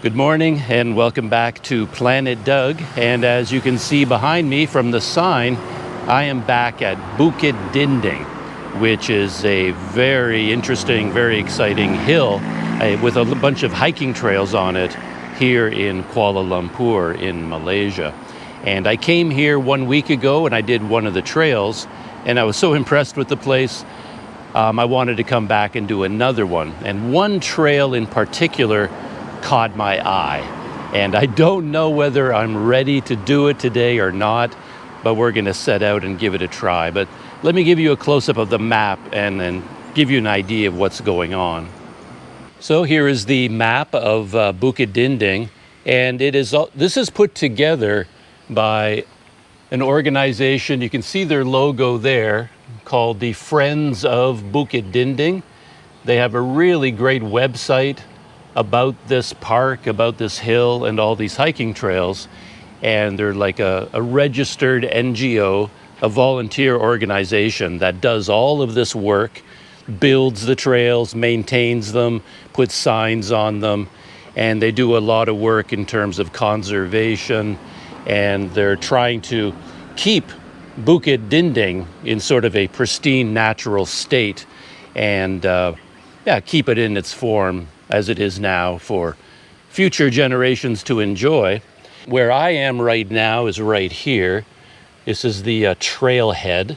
Good morning and welcome back to Planet Doug. And as you can see behind me from the sign, I am back at Bukit Dinding, which is a very interesting, very exciting hill with a bunch of hiking trails on it here in Kuala Lumpur in Malaysia. And I came here 1 week ago and I did one of the trails and I was so impressed with the place. I wanted to come back and do another one. And one trail in particular caught my eye, and I don't know whether I'm ready to do it today or not, but we're going to set out and give it a try. But let me give you a close-up of the map and then give you an idea of what's going on. So here is the map of Bukit Dinding, and this is put together by an organization. You can see their logo there, called the Friends of Bukit Dinding. They have a really great website about this park, about this hill, and all these hiking trails. And they're like a registered NGO, a volunteer organization that does all of this work, builds the trails, maintains them, puts signs on them, and they do a lot of work in terms of conservation, and they're trying to keep Bukit Dinding in sort of a pristine natural state and keep it in its form as it is now for future generations to enjoy. Where I am right now is right here. This is the Trailhead,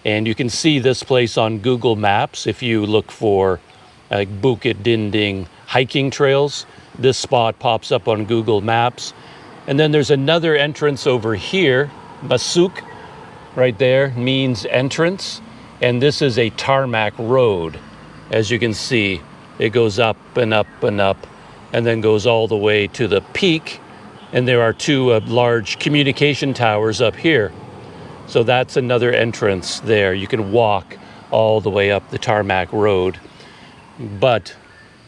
and you can see this place on Google Maps. If you look for Bukit Dinding hiking trails, this spot pops up on Google Maps. And then there's another entrance over here. Masuk right there means entrance, and this is a tarmac road. As you can see, it goes up and up and up, and then goes all the way to the peak. And there are two large communication towers up here. So that's another entrance there. You can walk all the way up the tarmac road. But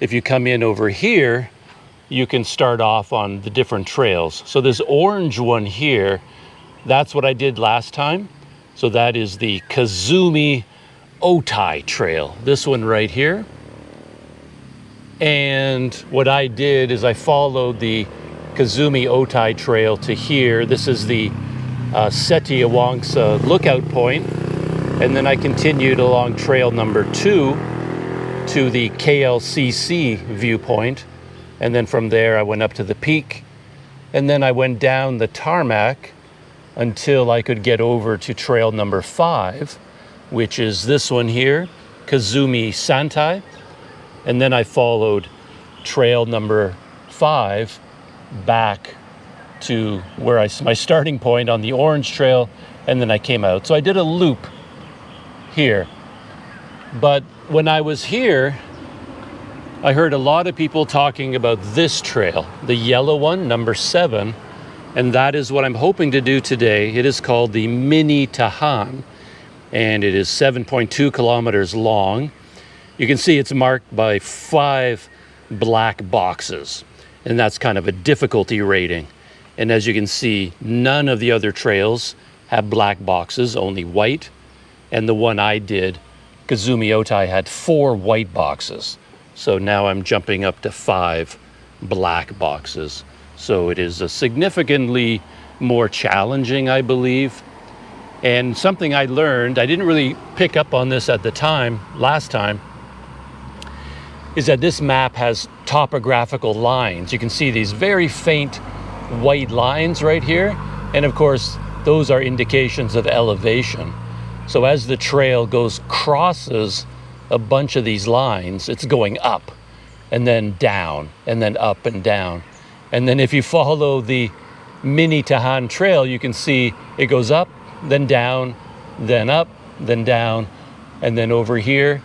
if you come in over here, you can start off on the different trails. So this orange one here, that's what I did last time. So that is the Kazumi Otai Trail, this one right here. And what I did is I followed the Kazumi Otai Trail to here. This is the Setiawangsa lookout point. And then I continued along trail number 2 to the KLCC viewpoint. And then from there I went up to the peak. And then I went down the tarmac until I could get over to trail number 5, which is this one here, Kazumi Santai. And then I followed trail number 5 back to where my starting point on the orange trail, and then I came out. So I did a loop here. But when I was here, I heard a lot of people talking about this trail, the yellow one, number 7, and that is what I'm hoping to do today. It is called the Mini-Tahan, and it is 7.2 kilometers long. You can see it's marked by 5 black boxes, and that's kind of a difficulty rating. And as you can see, none of the other trails have black boxes, only white. And the one I did, Kazumi Otai, had 4 white boxes. So now I'm jumping up to 5 black boxes. So it is a significantly more challenging, I believe. And something I learned, I didn't really pick up on this at the time, last time, is that this map has topographical lines. You can see these very faint white lines right here. And of course, those are indications of elevation. So as the trail crosses a bunch of these lines, it's going up and then down and then up and down. And then if you follow the Mini-Tahan Trail, you can see it goes up, then down, then up, then down. And then over here,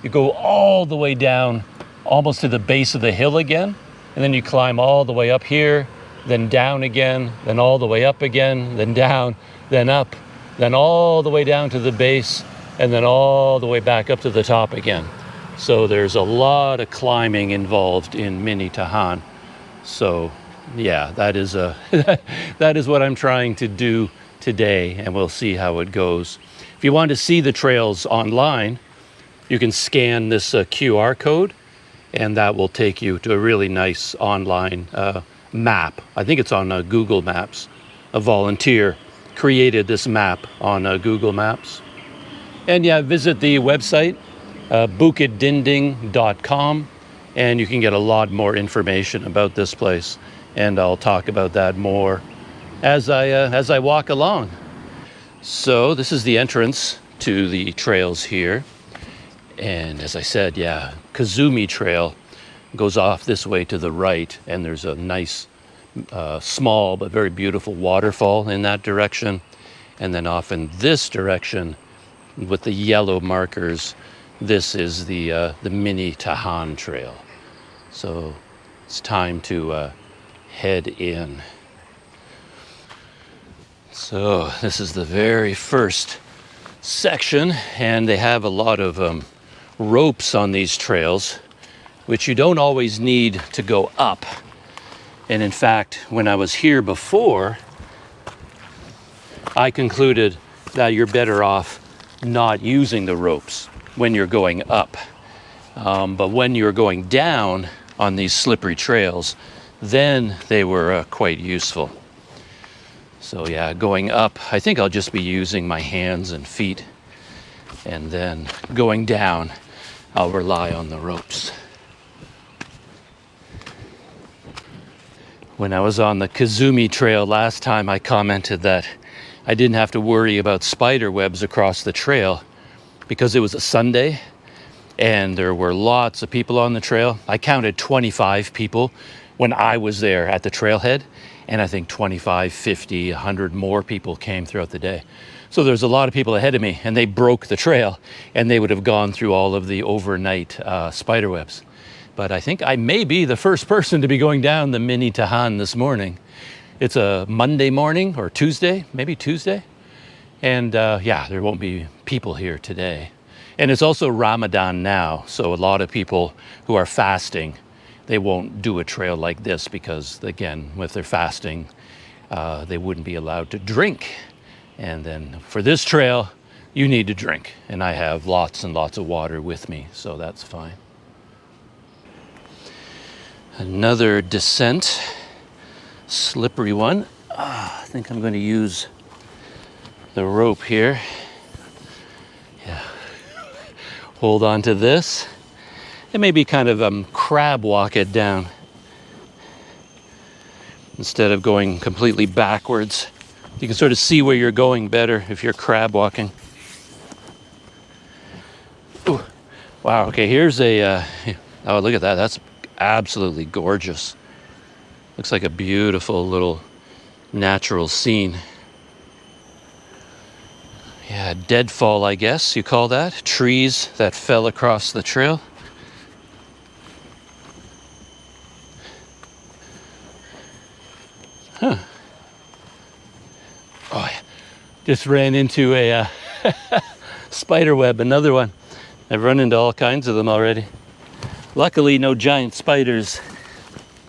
you go all the way down almost to the base of the hill again. And then you climb all the way up here, then down again, then all the way up again, then down, then up, then all the way down to the base, and then all the way back up to the top again. So there's a lot of climbing involved in Mini-Tahan. So yeah, that is that is what I'm trying to do today, and we'll see how it goes. If you want to see the trails online, you can scan this QR code, and that will take you to a really nice online map. I think it's on Google Maps. A volunteer created this map on Google Maps. And yeah, visit the website, bukitdinding.com, and you can get a lot more information about this place. And I'll talk about that more as I walk along. So this is the entrance to the trails here. And as I said, yeah, Kazumi Trail goes off this way to the right, and there's a nice, small but very beautiful waterfall in that direction. And then off in this direction, with the yellow markers, this is the Mini-Tahan Trail. So it's time to head in. So this is the very first section, and they have a lot of ropes on these trails, which you don't always need to go up. And in fact, when I was here before, I concluded that you're better off not using the ropes when you're going up. But when you're going down on these slippery trails, then they were quite useful. So yeah, going up, I think I'll just be using my hands and feet. And then going down, I'll rely on the ropes. When I was on the Kazumi Trail last time, I commented that I didn't have to worry about spider webs across the trail because it was a Sunday and there were lots of people on the trail. I counted 25 people when I was there at the trailhead, and I think 25, 50, 100 more people came throughout the day. So there's a lot of people ahead of me, and they broke the trail, and they would have gone through all of the overnight spider webs. But I think I may be the first person to be going down the Mini-Tahan this morning. It's a Monday morning, or Tuesday, maybe Tuesday. And yeah, there won't be people here today. And it's also Ramadan now, so a lot of people who are fasting, they won't do a trail like this because, again, with their fasting, they wouldn't be allowed to drink. And then for this trail, you need to drink. And I have lots and lots of water with me, so that's fine. Another descent, slippery one. I think I'm going to use the rope here. Yeah. Hold on to this. And maybe kind of crab walk it down instead of going completely backwards. You can sort of see where you're going better if you're crab walking. Ooh. Wow, okay, here's a, oh, look at that. That's absolutely gorgeous. Looks like a beautiful little natural scene. Yeah, deadfall, I guess you call that. Trees that fell across the trail. Huh. Oh, I just ran into a spider web, another one. I've run into all kinds of them already. Luckily, no giant spiders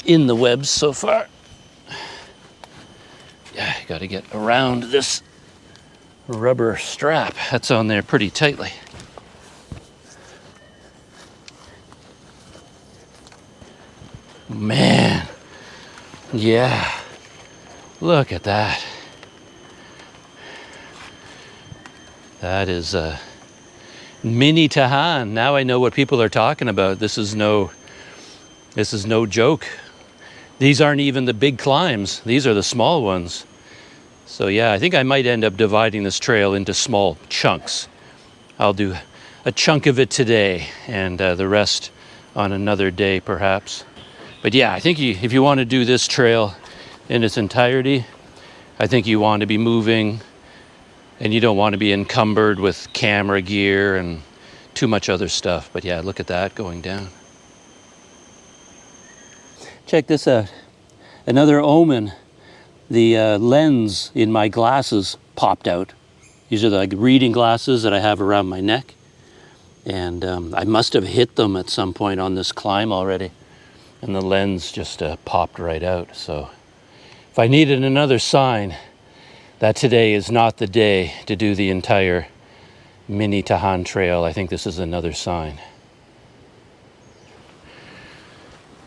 in the webs so far. Yeah, you gotta get around this rubber strap that's on there pretty tightly. Man, yeah, look at that. That is Mini-Tahan. Now I know what people are talking about. This is no joke. These aren't even the big climbs. These are the small ones. So yeah, I think I might end up dividing this trail into small chunks. I'll do a chunk of it today and the rest on another day perhaps. But yeah, I think if you want to do this trail in its entirety, I think you want to be moving and you don't want to be encumbered with camera gear and too much other stuff. But yeah, look at that going down. Check this out. Another omen. The lens in my glasses popped out. These are the reading glasses that I have around my neck. And I must have hit them at some point on this climb already. And the lens just popped right out. So if I needed another sign that today is not the day to do the entire Mini-Tahan Trail, I think this is another sign.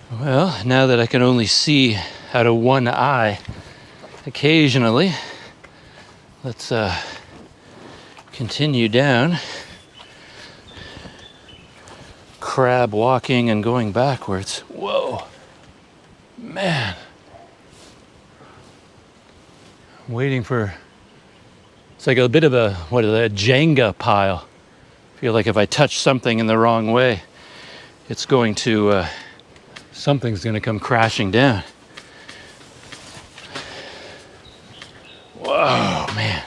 Well, now that I can only see out of one eye occasionally, let's continue down. Crab walking and going backwards. Whoa, man. I'm waiting for, it's like a bit of a, what is that, Jenga pile. I feel like if I touch something in the wrong way, it's going to, something's going to come crashing down. Whoa, man.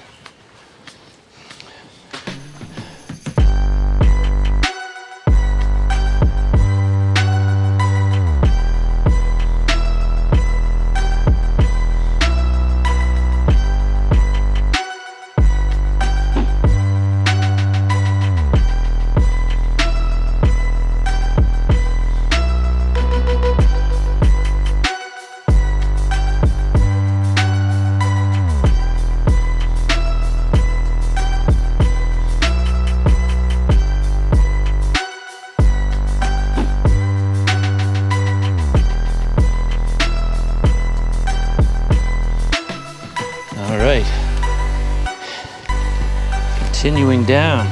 Continuing down.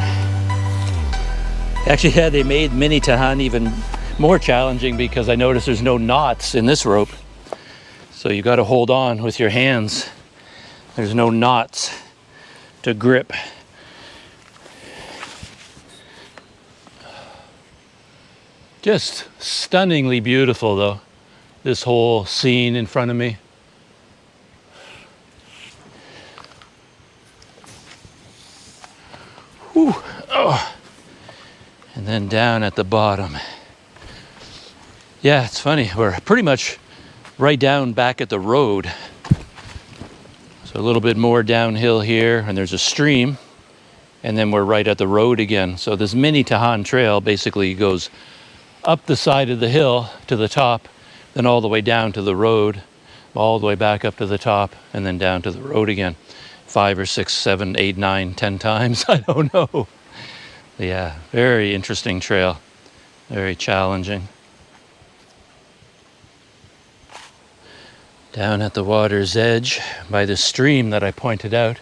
Actually, yeah, they made Mini-Tahan even more challenging because I noticed there's no knots in this rope. So you got to hold on with your hands. There's no knots to grip. Just stunningly beautiful though, this whole scene in front of me. Whew. Oh. And then down at the bottom. Yeah, it's funny. We're pretty much right down back at the road. So a little bit more downhill here, and there's a stream. And then we're right at the road again. So this Mini-Tahan Trail basically goes up the side of the hill to the top, then all the way down to the road, all the way back up to the top, and then down to the road again. 5 or 6, 7, 8, 9, 10 times. I don't know. Yeah, very interesting trail. Very challenging. Down at the water's edge by the stream that I pointed out.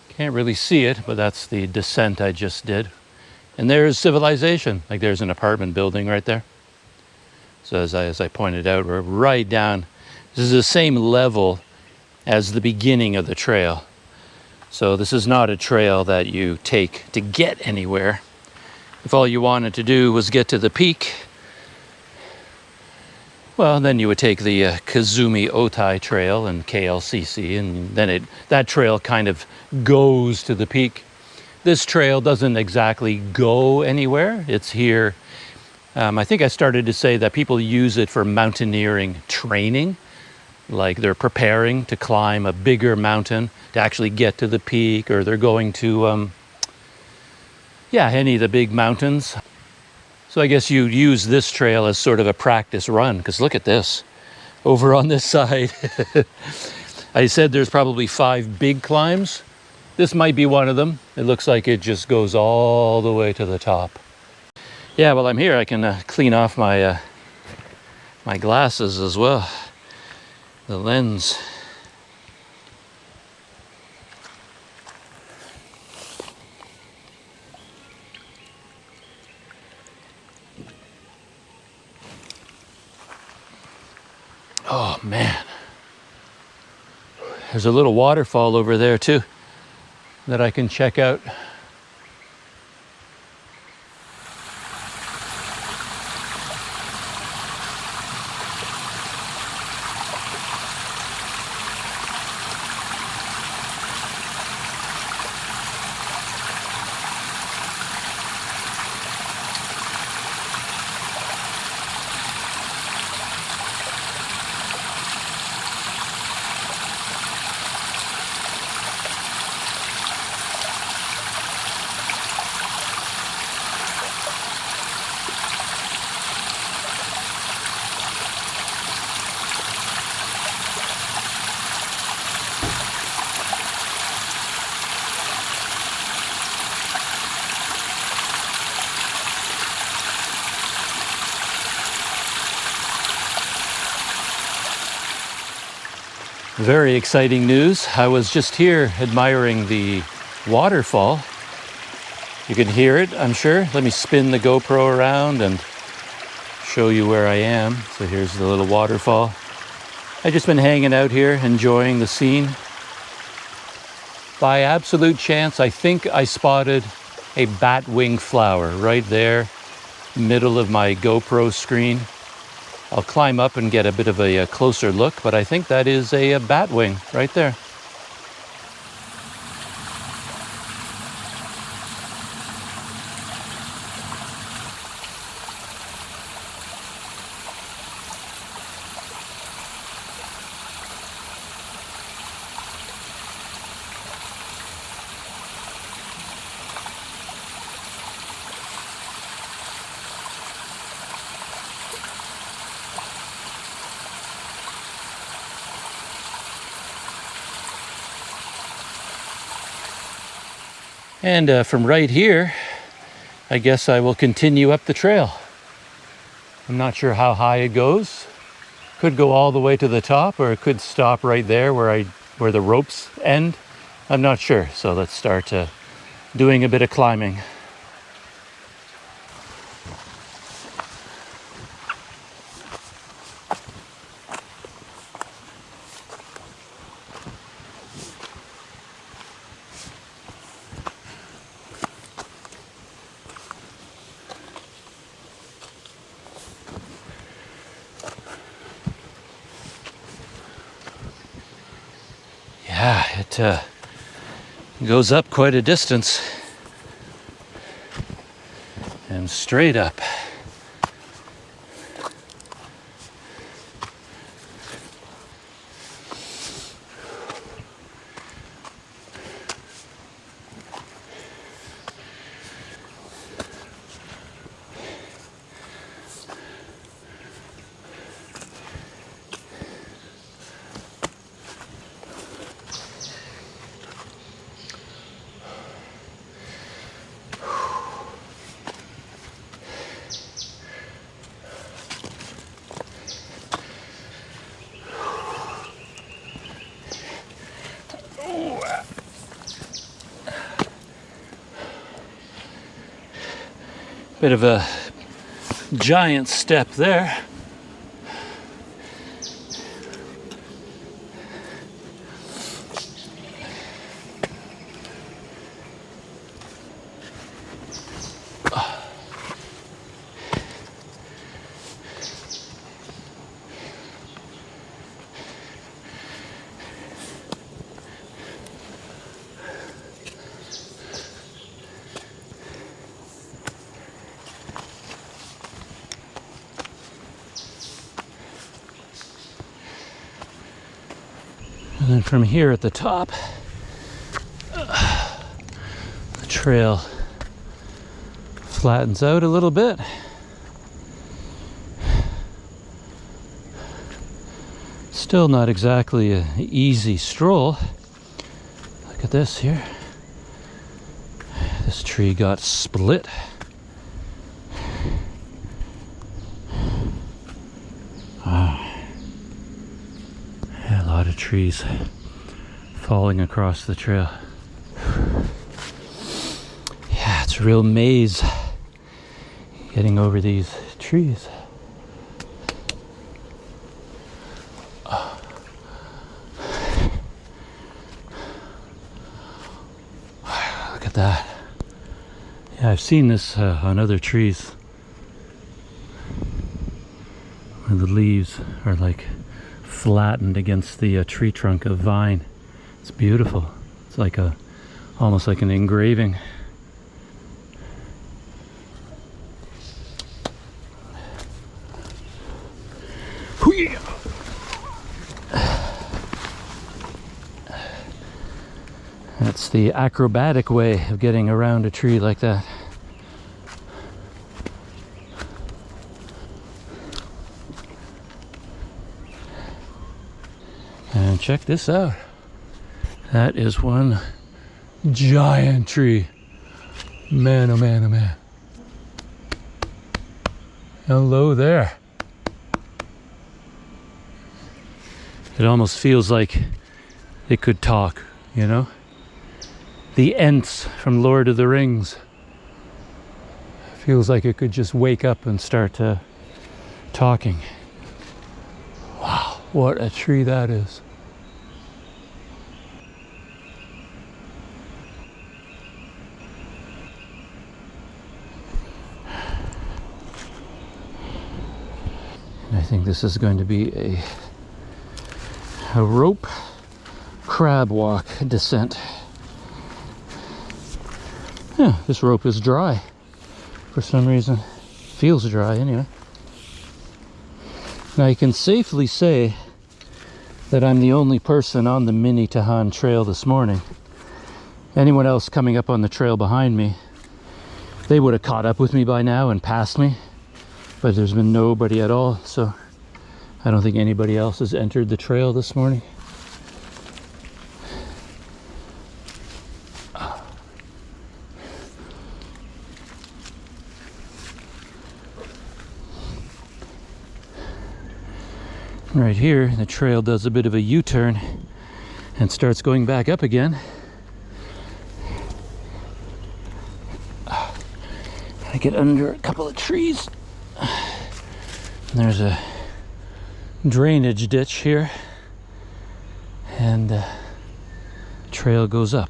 Can't really see it, but that's the descent I just did. And there's civilization. Like there's an apartment building right there. So as I pointed out, we're right down. This is the same level as the beginning of the trail. So this is not a trail that you take to get anywhere. If all you wanted to do was get to the peak, well, then you would take the Kazumi Otai Trail and KLCC, and then that trail kind of goes to the peak. This trail doesn't exactly go anywhere. It's here. I think I started to say that people use it for mountaineering training. Like they're preparing to climb a bigger mountain to actually get to the peak, or they're going to, any of the big mountains. So I guess you'd use this trail as sort of a practice run, because look at this. Over on this side, I said there's probably 5 big climbs. This might be one of them. It looks like it just goes all the way to the top. Yeah, while I'm here, I can clean off my my glasses as well. The lens. Oh man. There's a little waterfall over there too that I can check out. Very exciting news. I was just here admiring the waterfall. You can hear it, I'm sure. Let me spin the GoPro around and show you where I am. So here's the little waterfall. I've just been hanging out here, enjoying the scene. By absolute chance, I think I spotted a batwing flower right there, middle of my GoPro screen. I'll climb up and get a bit of a closer look, but I think that is a batwing right there. And from right here, I guess I will continue up the trail. I'm not sure how high it goes. Could go all the way to the top, or it could stop right there where the ropes end. I'm not sure. So let's start doing a bit of climbing. Yeah, it goes up quite a distance and straight up. Bit of a giant step there. And then from here at the top, the trail flattens out a little bit. Still not exactly an easy stroll. Look at this here. This tree got split. Trees falling across the trail. Yeah, it's a real maze getting over these trees. Look at that. Yeah, I've seen this on other trees where the leaves are like flattened against the tree trunk of vine. It's beautiful. It's like almost like an engraving. That's the acrobatic way of getting around a tree like that. And check this out. That is one giant tree. Man, oh man, oh man. Hello there. It almost feels like it could talk, you know? The Ents from Lord of the Rings. Feels like it could just wake up and start talking. Wow, what a tree that is. And I think this is going to be a rope crab walk descent. Yeah, this rope is dry for some reason. Feels dry anyway. Now I can safely say that I'm the only person on the Mini-Tahan Trail this morning. Anyone else coming up on the trail behind me, they would have caught up with me by now and passed me, but there's been nobody at all, so I don't think anybody else has entered the trail this morning. Right here, the trail does a bit of a U-turn and starts going back up again. I get under a couple of trees. There's a drainage ditch here, and the trail goes up.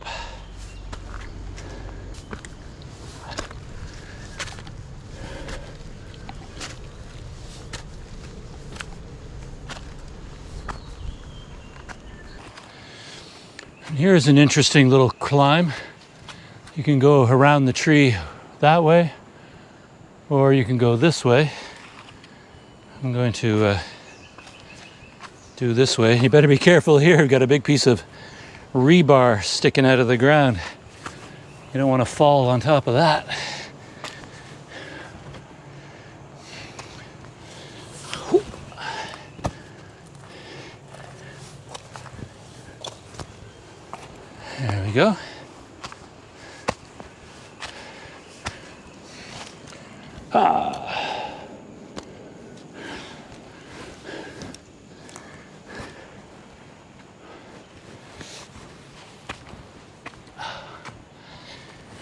Here's an interesting little climb. You can go around the tree that way, or you can go this way. I'm going to do this way. You better be careful here. We've got a big piece of rebar sticking out of the ground. You don't want to fall on top of that. There we go.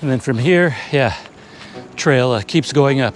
And then from here, yeah, trail keeps going up.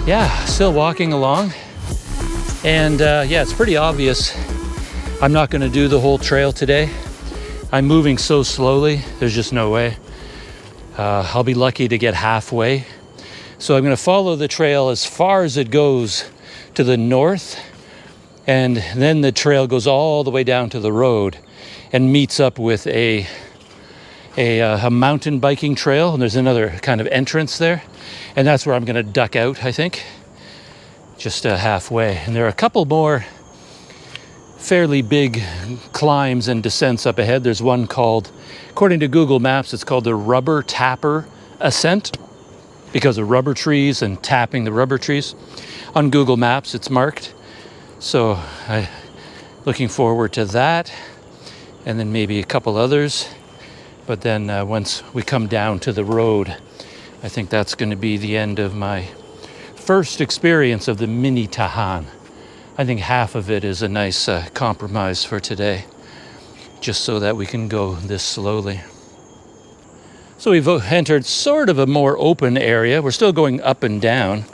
Yeah, still walking along, and yeah, it's pretty obvious I'm not going to do the whole trail today. I'm moving so slowly, there's just no way. I'll be lucky to get halfway. So I'm going to follow the trail as far as it goes to the north, and then the trail goes all the way down to the road and meets up with a mountain biking trail, and there's another kind of entrance there. And that's where I'm going to duck out, I think, just halfway. And there are a couple more fairly big climbs and descents up ahead. There's one called, according to Google Maps, it's called the Rubber Tapper Ascent, because of rubber trees and tapping the rubber trees. On Google Maps, it's marked. So I'm looking forward to that, and then maybe a couple others. But then once we come down to the road, I think that's going to be the end of my first experience of the Mini-Tahan. I think half of it is a nice compromise for today, just so that we can go this slowly. So we've entered sort of a more open area. We're still going up and down,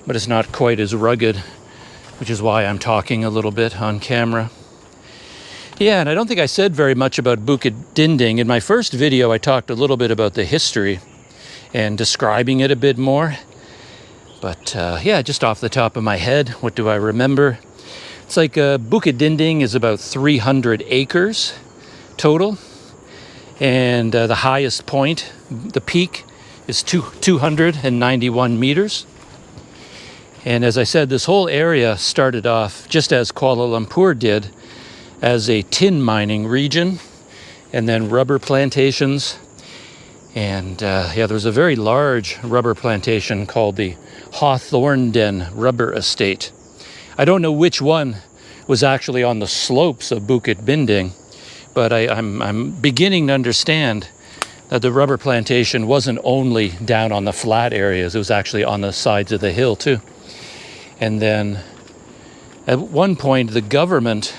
but it's not quite as rugged, which is why I'm talking a little bit on camera. Yeah, and I don't think I said very much about Bukit Dinding. In my first video, I talked a little bit about the history and describing it a bit more. But yeah, just off the top of my head, what do I remember? It's like Bukit Dinding is about 300 acres total. And the highest point, the peak, is 291 meters. And as I said, this whole area started off just as Kuala Lumpur did, as a tin mining region, and then rubber plantations. And yeah, there was a very large rubber plantation called the Hawthornden Rubber Estate. I don't know which one was actually on the slopes of Bukit Dinding, but I'm beginning to understand that the rubber plantation wasn't only down on the flat areas, it was actually on the sides of the hill too. And then at one point, the government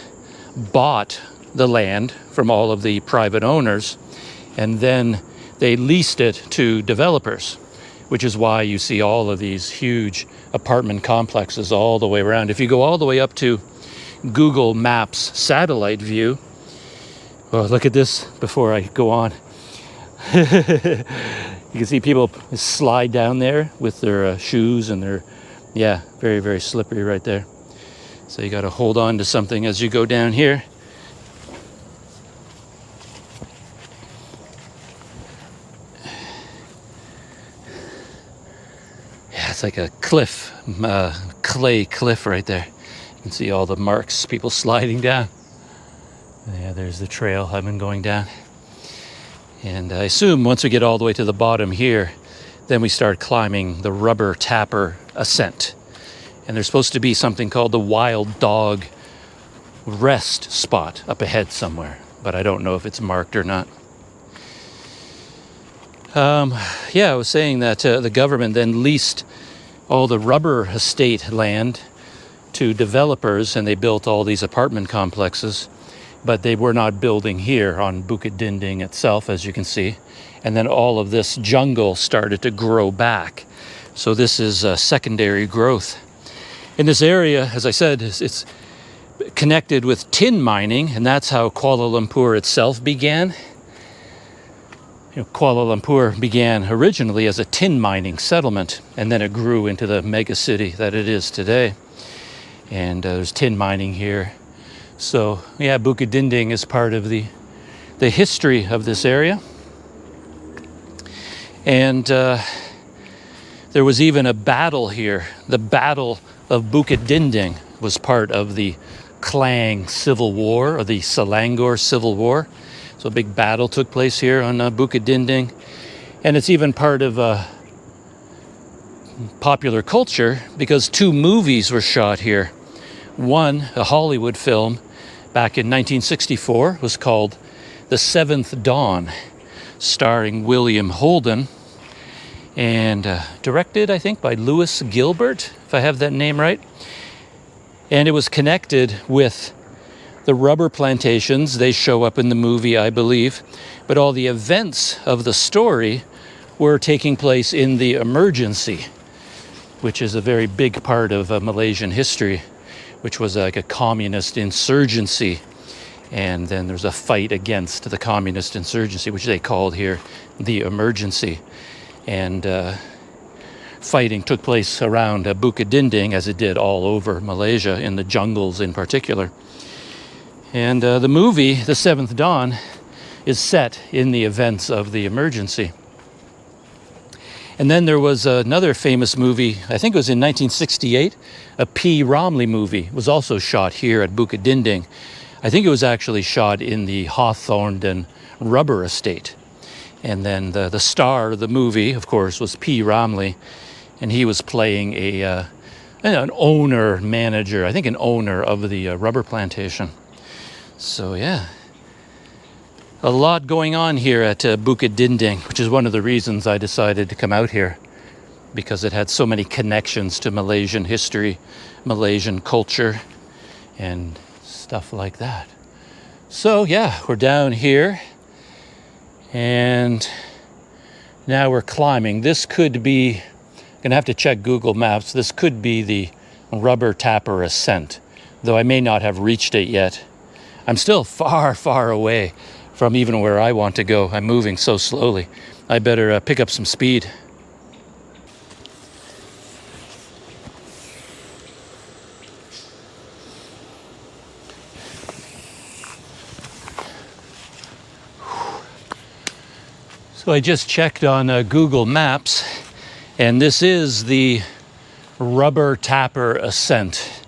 bought the land from all of the private owners, and then they leased it to developers, which is why you see all of these huge apartment complexes all the way around. If you go all the way up to Google Maps satellite view, oh, look at this before I go on. You can see people slide down there with their shoes and their, yeah, very, very slippery right there. So you got to hold on to something as you go down here. Yeah, it's like a cliff, clay cliff right there. You can see all the marks, people sliding down. Yeah, there's the trail I've been going down. And I assume once we get all the way to the bottom here, then we start climbing the rubber tapper ascent. And there's supposed to be something called the Wild Dog Rest Spot up ahead somewhere, but I don't know if it's marked or not. Yeah, I was saying that the government then leased all the rubber estate land to developers, and they built all these apartment complexes, but they were not building here on Bukit Dinding itself, as you can see. And then all of this jungle started to grow back. So this is secondary growth. In this area, as I said, it's connected with tin mining, and that's how Kuala Lumpur itself began. You know, Kuala Lumpur began originally as a tin mining settlement, and then it grew into the mega city that it is today. And there's tin mining here. So yeah, Bukit Dinding is part of the history of this area. And there was even a battle here. The Battle of Bukit Dinding was part of the Klang Civil War, or the Selangor Civil War. So a big battle took place here on Bukit Dinding. And it's even part of popular culture because 2 movies were shot here. One, a Hollywood film back in 1964, was called The Seventh Dawn, starring William Holden, and directed, I think, by Lewis Gilbert, if I have that name right. And it was connected with the rubber plantations. They show up in the movie, I believe. But all the events of the story were taking place in the emergency, which is a very big part of Malaysian history, which was like a communist insurgency. And then there's a fight against the communist insurgency, which they called here the emergency. And fighting took place around Bukit Dinding, as it did all over Malaysia, in the jungles in particular. And the movie, The Seventh Dawn, is set in the events of the emergency. And then there was another famous movie, I think it was in 1968, a P. Romley movie. It was also shot here at Bukit Dinding. I think it was actually shot in the Hawthornden Rubber Estate. And then the star of the movie, of course, was P. Romley, and he was playing an owner, manager, I think an owner of the rubber plantation. So yeah, a lot going on here at Bukit Dinding, which is one of the reasons I decided to come out here, because it had so many connections to Malaysian history, Malaysian culture, and stuff like that. So yeah, we're down here, and now we're climbing. This could be, I'm gonna have to check Google Maps, this could be the rubber tapper ascent, though I may not have reached it yet. I'm still far, far away from even where I want to go. I'm moving so slowly. I better pick up some speed. So I just checked on Google Maps, and this is the Rubber Tapper Ascent.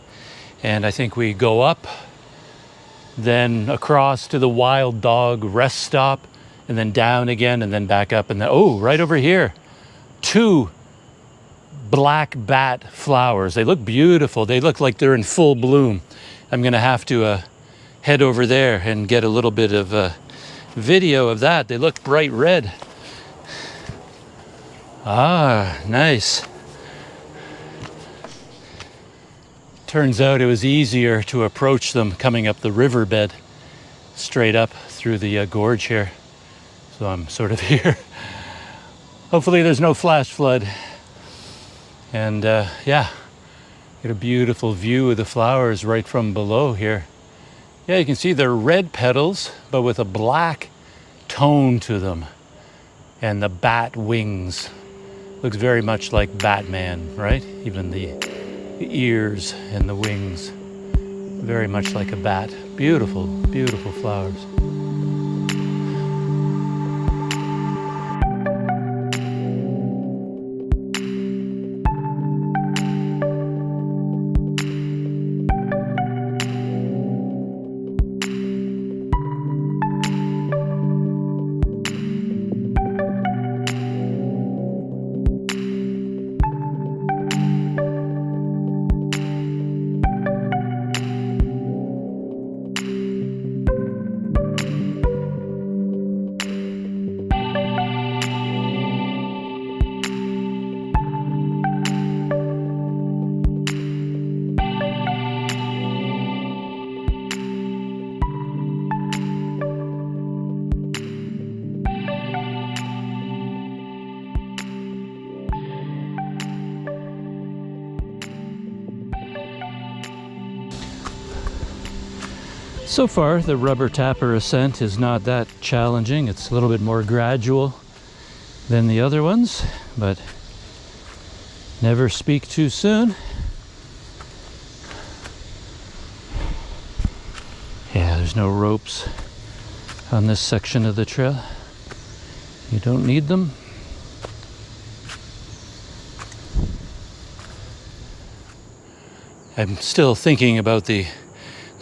And I think we go up, then across to the Wild Dog rest stop, and then down again, and then back up, and then, oh, right over here, 2 black bat flowers. They look beautiful. They look like they're in full bloom. I'm gonna have to head over there and get a little bit of video of that. They look bright red. Ah, nice. Turns out it was easier to approach them coming up the riverbed straight up through the gorge here. So I'm sort of here. Hopefully there's no flash flood. And yeah, get a beautiful view of the flowers right from below here. Yeah, you can see they're red petals, but with a black tone to them. And the bat wings. Looks very much like Batman, right? Even the ears and the wings. Very much like a bat. Beautiful, beautiful flowers. So far, the Rubber Tapper ascent is not that challenging. It's a little bit more gradual than the other ones, but never speak too soon. Yeah, there's no ropes on this section of the trail. You don't need them. I'm still thinking about the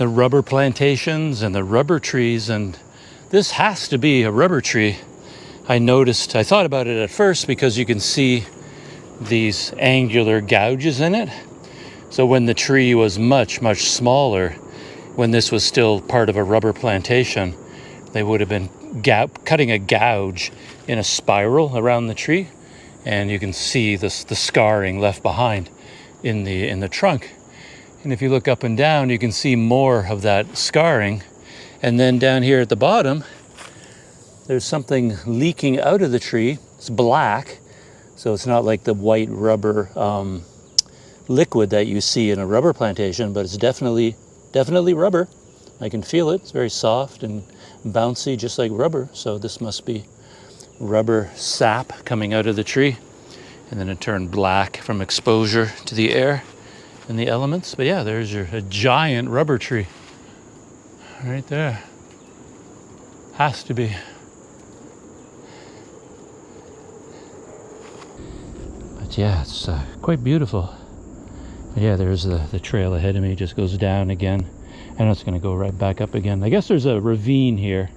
rubber plantations and the rubber trees, and this has to be a rubber tree. I thought about it at first because you can see these angular gouges in it. So when the tree was much, much smaller, when this was still part of a rubber plantation, they would have been cutting a gouge in a spiral around the tree, and you can see the scarring left behind in the trunk. And if you look up and down, you can see more of that scarring. And then down here at the bottom, there's something leaking out of the tree. It's black, so it's not like the white rubber liquid that you see in a rubber plantation, but it's definitely rubber. I can feel it. It's very soft and bouncy, just like rubber. So this must be rubber sap coming out of the tree. And then it turned black from exposure to the air and the elements. But yeah, there's a giant rubber tree right there. Has to be. But yeah, it's quite beautiful. But yeah, there's the trail ahead of me. It just goes down again, and it's going to go right back up again. I guess there's a ravine here,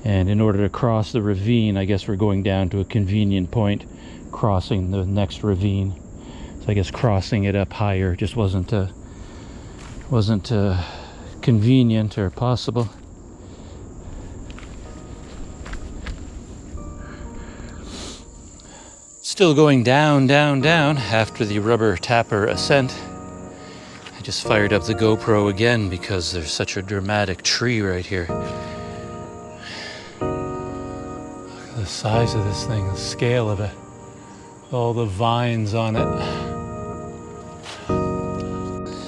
and in order to cross the ravine, I guess we're going down to a convenient point, crossing the next ravine. So I guess crossing it up higher just wasn't convenient or possible. Still going down, down, down after the Rubber Tapper ascent. I just fired up the GoPro again because there's such a dramatic tree right here. Look at the size of this thing, the scale of it. All the vines on it.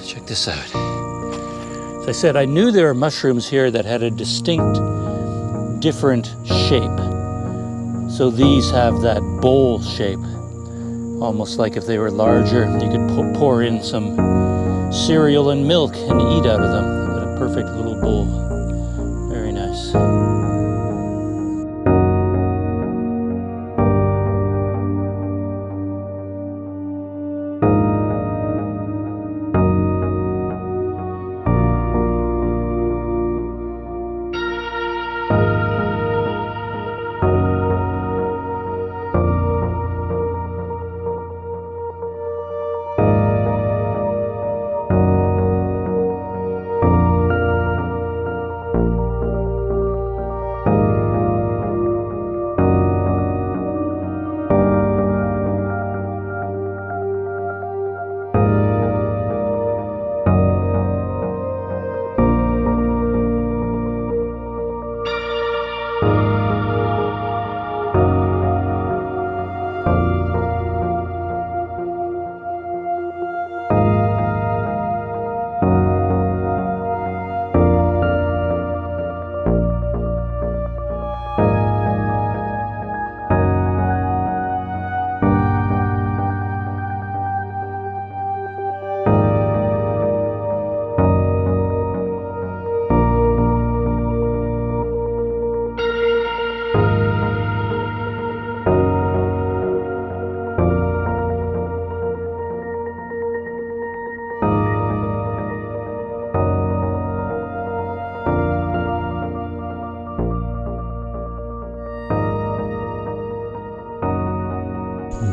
Check this out. As I said, I knew there were mushrooms here that had a distinct, different shape. So these have that bowl shape, almost like if they were larger, you could pour in some cereal and milk and eat out of them. They've got a perfect little bowl. Very nice.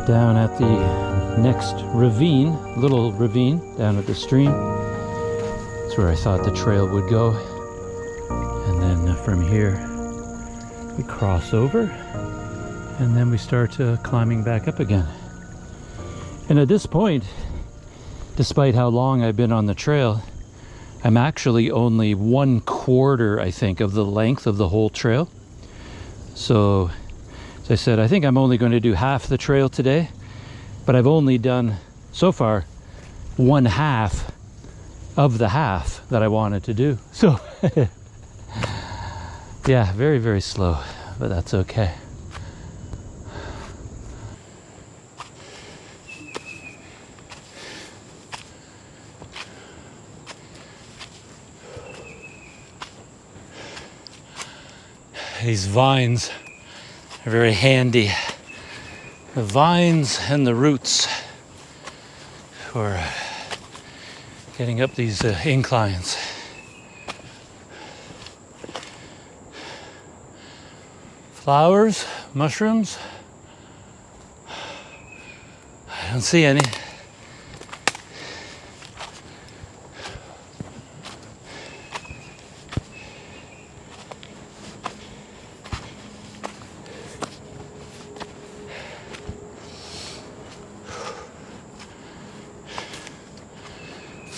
Down at the next ravine, little ravine down at the stream. That's where I thought the trail would go. And then from here we cross over and then we start climbing back up again. And at this point, despite how long I've been on the trail, I'm actually only 1/4, I think, of the length of the whole trail. So as I said, I think I'm only going to do half the trail today, but I've only done so far 1/2 of the half that I wanted to do. So yeah, very, very slow, but that's okay. These vines are very handy. The vines and the roots for getting up these inclines. Flowers, mushrooms. I don't see any.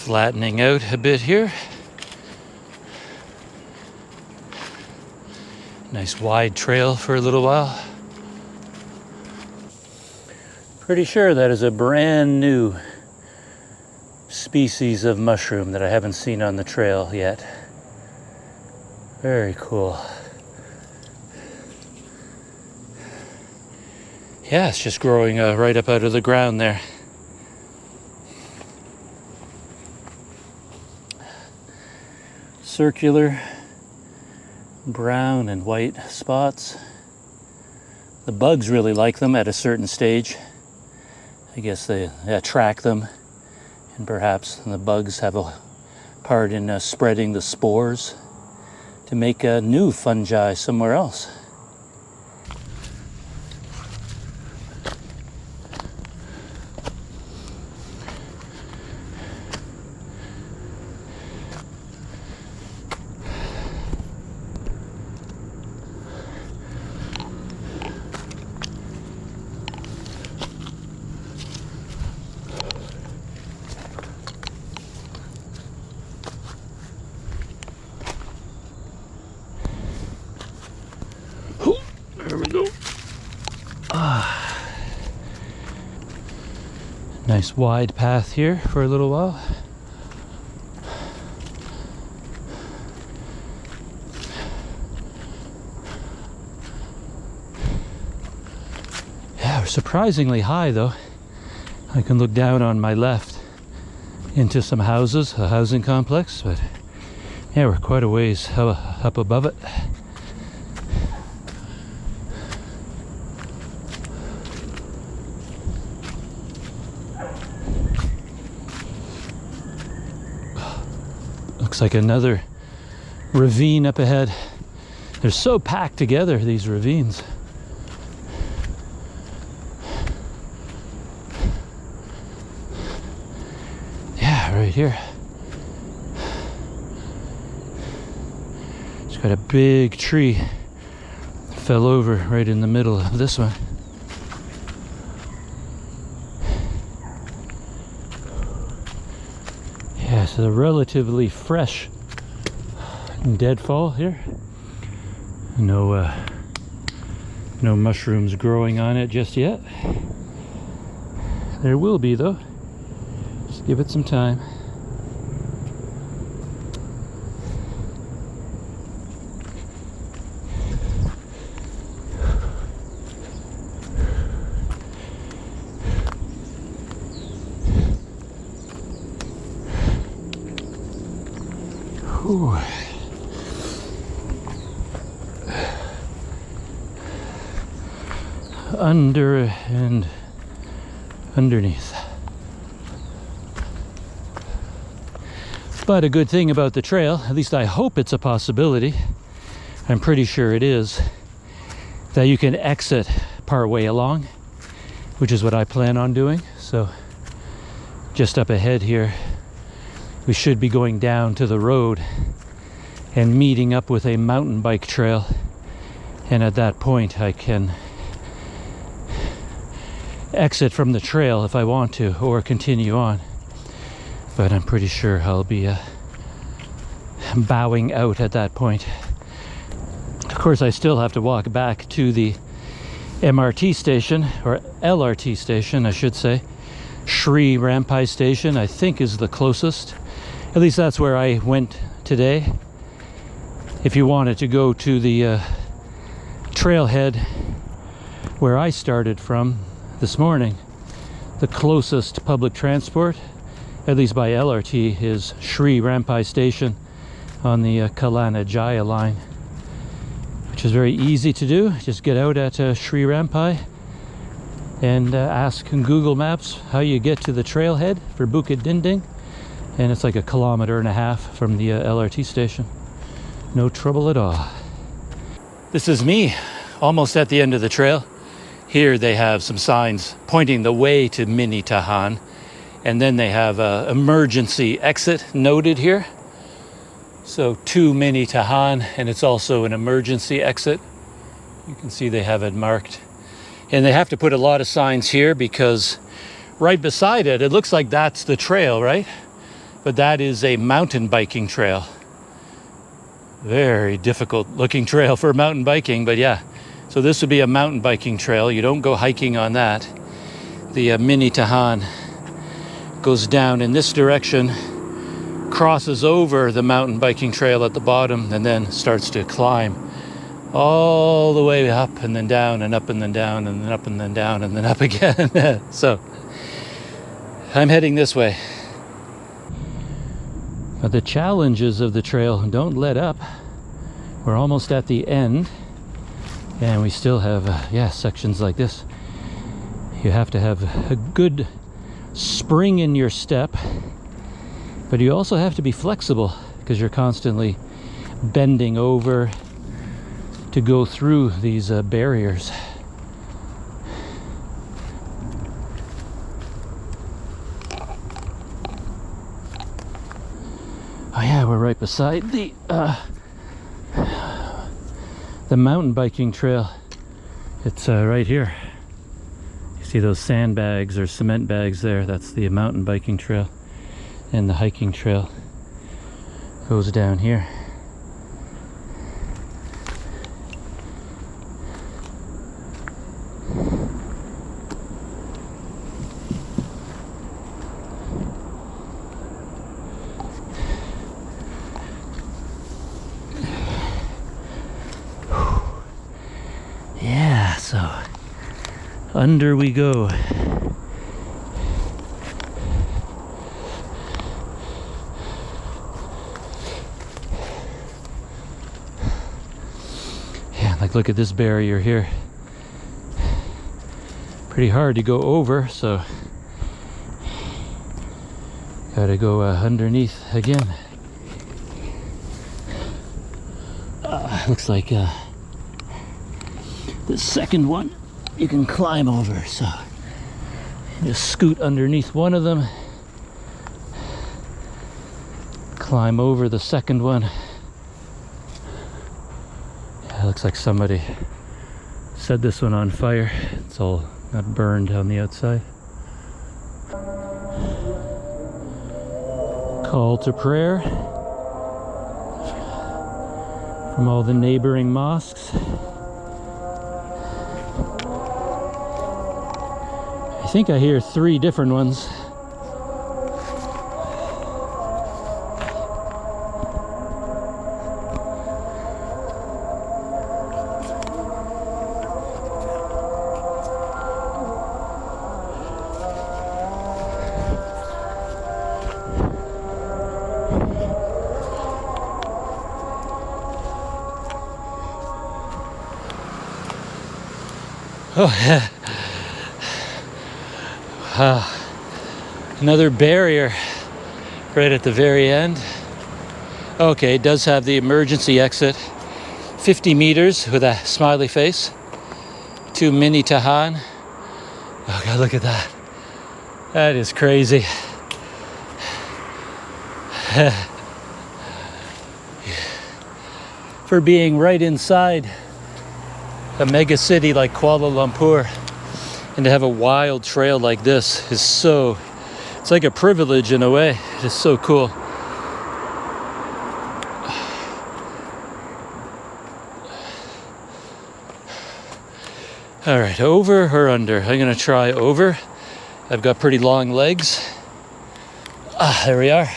Flattening out a bit here. Nice wide trail for a little while. Pretty sure that is a brand new species of mushroom that I haven't seen on the trail yet. Very cool. Yeah, it's just growing right up out of the ground there. Circular brown and white spots. The bugs really like them at a certain stage. I guess they attract them, and perhaps the bugs have a part in spreading the spores to make new fungi somewhere else. There we go. Nice wide path here for a little while. surprisingly high though. I can look down on my left into some houses, a housing complex, but yeah, we're quite a ways up above it. Looks like another ravine up ahead. They're so packed together, these ravines. Yeah, right here. It's got a big tree. Fell over right in the middle of this one. Yeah, so a relatively fresh deadfall here. No mushrooms growing on it just yet. There will be though. Just give it some time. Whew. Under and underneath. But a good thing about the trail, at least I hope it's a possibility, I'm pretty sure it is, that you can exit part way along, which is what I plan on doing. So just up ahead here, we should be going down to the road and meeting up with a mountain bike trail, and at that point I can exit from the trail if I want to, or continue on. But I'm pretty sure I'll be bowing out at that point. Of course, I still have to walk back to the MRT station, or LRT station I should say. Sri Rampai station I think is the closest. At least that's where I went today. If you wanted to go to the trailhead where I started from this morning, the closest public transport, at least by LRT, is Sri Rampai station on the Kelana Jaya line, which is very easy to do. Just get out at Sri Rampai and ask in Google Maps how you get to the trailhead for Bukit Dinding, and it's like 1.5 kilometers from the LRT station. No trouble at all. This is me, almost at the end of the trail. Here they have some signs pointing the way to Mini-Tahan, and then they have an emergency exit noted here. So to Mini-Tahan, and it's also an emergency exit. You can see they have it marked. And they have to put a lot of signs here because right beside it, it looks like that's the trail, right? But that is a mountain biking trail. Very difficult looking trail for mountain biking, but yeah. So this would be a mountain biking trail. You don't go hiking on that. The Mini-Tahan goes down in this direction, crosses over the mountain biking trail at the bottom, and then starts to climb all the way up and then down and up and then down and then up and then down and then up again. So I'm heading this way. But the challenges of the trail don't let up. We're almost at the end, and we still have sections like this. You have to have a good spring in your step, but you also have to be flexible because you're constantly bending over to go through these barriers. Oh yeah, we're right beside the mountain biking trail. It's right here. You see those sandbags or cement bags there? That's the mountain biking trail, and the hiking trail goes down here. Yeah, so Under we go. Yeah, like look at this barrier here. Pretty hard to go over, so gotta go underneath again. Looks like the second one you can climb over, so just scoot underneath one of them, climb over the second one. Yeah, looks like somebody set this one on fire. It's all got burned on the outside. Call to prayer from all the neighboring mosques. I think I hear 3 different ones. Oh yeah. Another barrier right at the very end. Okay, it does have the emergency exit. 50 meters with a smiley face to Mini-Tahan. Oh God, look at that. That is crazy. For being right inside a mega city like Kuala Lumpur, and to have a wild trail like this is so, it's like a privilege in a way. It is so cool. All right, over or under? I'm gonna try over. I've got pretty long legs. There we are.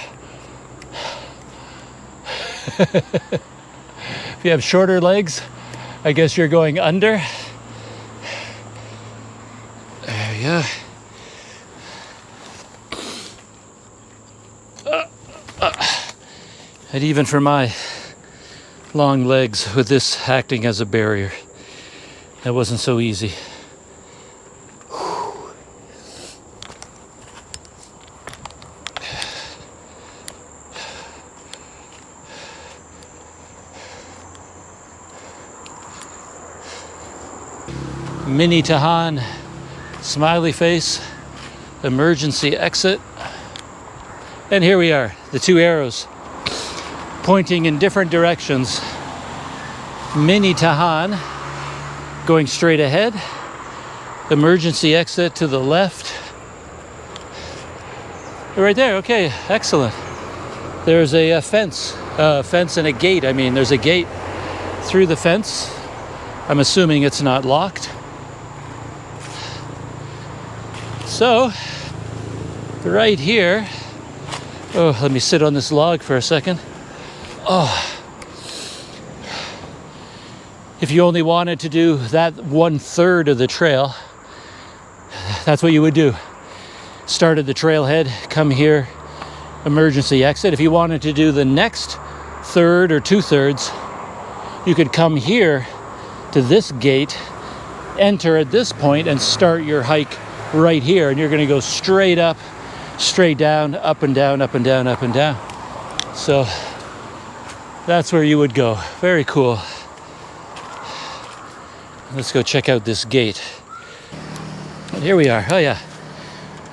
If you have shorter legs, I guess you're going under. There we go. And even for my long legs, with this acting as a barrier, that wasn't so easy. Mini-Tahan, smiley face, emergency exit. And here we are, the 2 arrows pointing in different directions. Mini-Tahan going straight ahead, emergency exit to the left. Right there, okay, excellent. There's a fence and a gate. I mean, there's a gate through the fence. I'm assuming it's not locked. So, right here, oh, let me sit on this log for a second. Oh, if you only wanted to do that 1/3 of the trail, that's what you would do. Start at the trailhead, come here, emergency exit. If you wanted to do the next 1/3 or 2/3, you could come here to this gate, enter at this point, and start your hike right here. And you're going to go straight up, straight down, up and down, up and down, up and down. So that's where you would go. Very cool. Let's go check out this gate. And here we are. Oh yeah,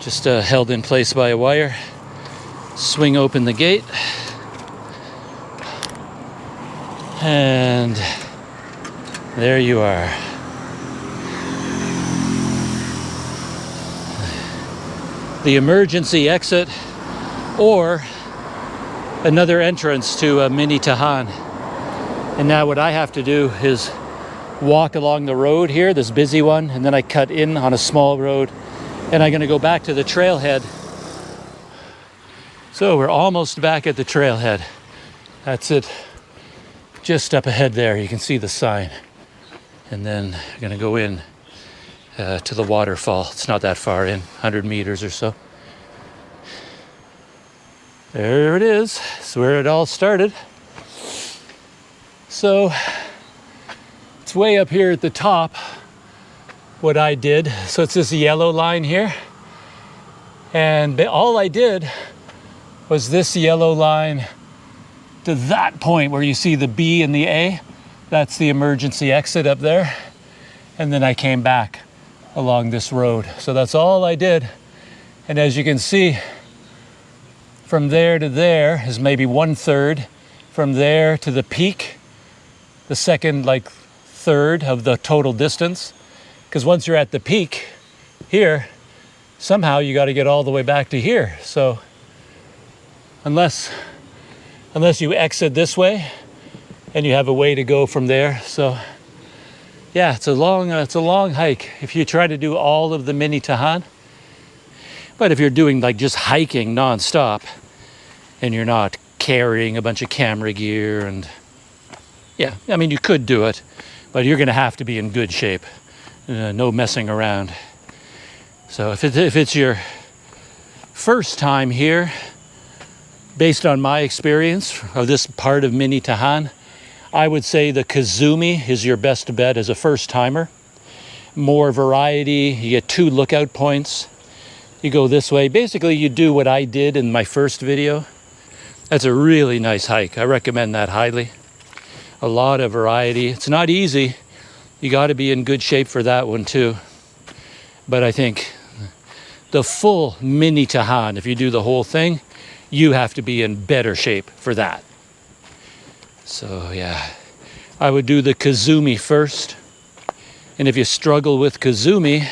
just held in place by a wire. Swing open the gate. And there you are. The emergency exit, or another entrance to Mini-Tahan. And now what I have to do is walk along the road here, this busy one, and then I cut in on a small road, and I'm gonna go back to the trailhead. So we're almost back at the trailhead. That's it. Just up ahead there, you can see the sign. And then I'm gonna go in to the waterfall. It's not that far in, 100 meters or so. There it is. It's where it all started. So it's way up here at the top what I did. So it's this yellow line here. And all I did was this yellow line to that point where you see the B and the A. That's the emergency exit up there. And then I came back along this road. So that's all I did. And as you can see, from there to there is maybe 1/3. From there to the peak, the second third of the total distance. Because once you're at the peak here, somehow you got to get all the way back to here. So unless you exit this way and you have a way to go from there. So yeah, it's a long hike if you try to do all of the Mini-Tahan. But if you're doing just hiking nonstop and you're not carrying a bunch of camera gear, and yeah, I mean, you could do it, but you're going to have to be in good shape. No messing around. So if it's your first time here, based on my experience of this part of Mini-Tahan, I would say the Kazumi is your best bet as a first timer. More variety, you get 2 lookout points. You go this way. Basically, you do what I did in my first video. That's a really nice hike. I recommend that highly. A lot of variety. It's not easy. You got to be in good shape for that one too. But I think the full Mini-Tahan, if you do the whole thing, you have to be in better shape for that. So yeah, I would do the Kazumi first. And if you struggle with Kazumi,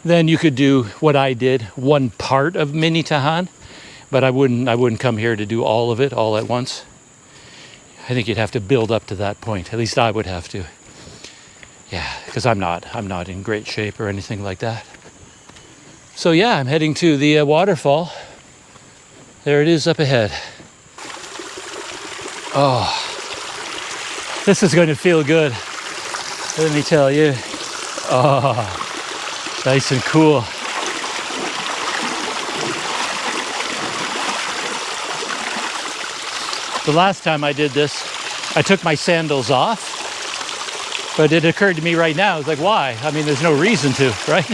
then you could do what I did, one part of Mini-Tahan, but I wouldn't come here to do all of it all at once. I think you'd have to build up to that point. At least I would have to. Yeah, because I'm not in great shape or anything like that. So yeah, I'm heading to the waterfall. There it is up ahead. Oh, this is going to feel good. Let me tell you. Oh, nice and cool. The last time I did this, I took my sandals off, but it occurred to me right now, it's like, why? I mean, there's no reason to, right?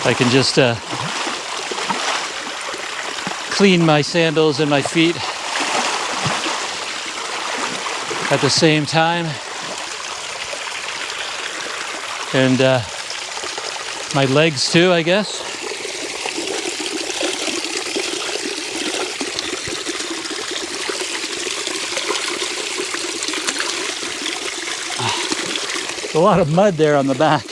I can just clean my sandals and my feet at the same time. And my legs too, I guess. A lot of mud there on the back.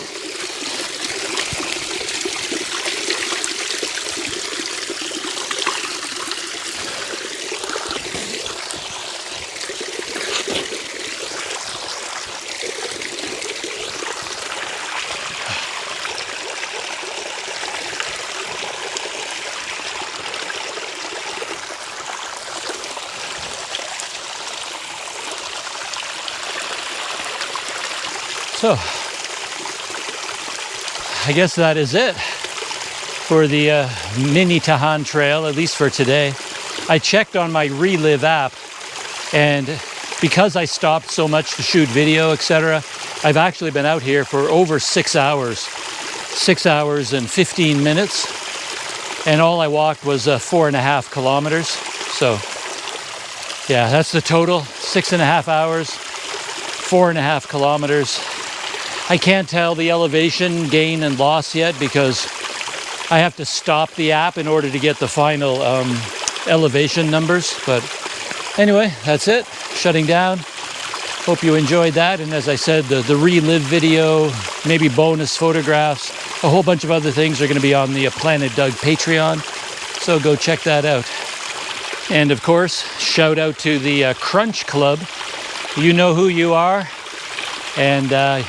So, I guess that is it for the Mini-Tahan Trail, at least for today. I checked on my Relive app, and because I stopped so much to shoot video, etc., I've actually been out here for over 6 hours. 6 hours and 15 minutes. And all I walked was 4.5 kilometers. So, yeah, that's the total. 6.5 hours, 4.5 kilometers. I can't tell the elevation gain and loss yet because I have to stop the app in order to get the final elevation numbers. But anyway, that's it. Shutting down. Hope you enjoyed that. And as I said, the Relive video, maybe bonus photographs, a whole bunch of other things are going to be on the Planet Doug Patreon. So go check that out. And of course, shout out to the Crunch Club. You know who you are. And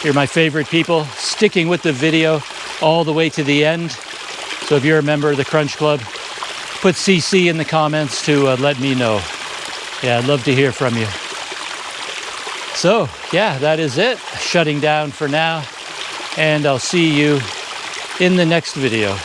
you're my favorite people, sticking with the video all the way to the end. So if you're a member of the Crunch Club, put CC in the comments to let me know. Yeah, I'd love to hear from you. So yeah, that is it. Shutting down for now, and I'll see you in the next video.